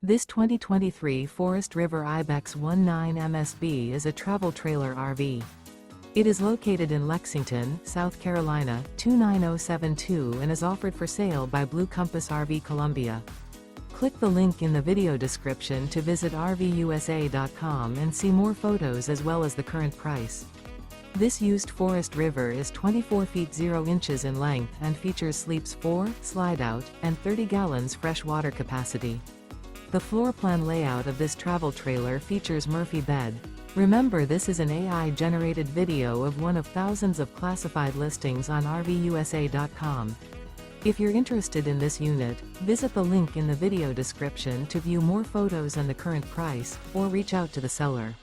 This 2023 Forest River IBEX 19 MSB is a travel trailer RV. It is located in Lexington, South Carolina, 29072 and is offered for sale by Blue Compass RV Columbia. Click the link in the video description to visit RVUSA.com and see more photos as well as the current price. This used Forest River is 24 feet 0 inches in length and features sleeps 4, Slideout, and 30 gallons fresh water capacity. The floor plan layout of this travel trailer features Murphy bed. Remember, this is an AI-generated video of one of thousands of classified listings on RVUSA.com. If you're interested in this unit, visit the link in the video description to view more photos and the current price, or reach out to the seller.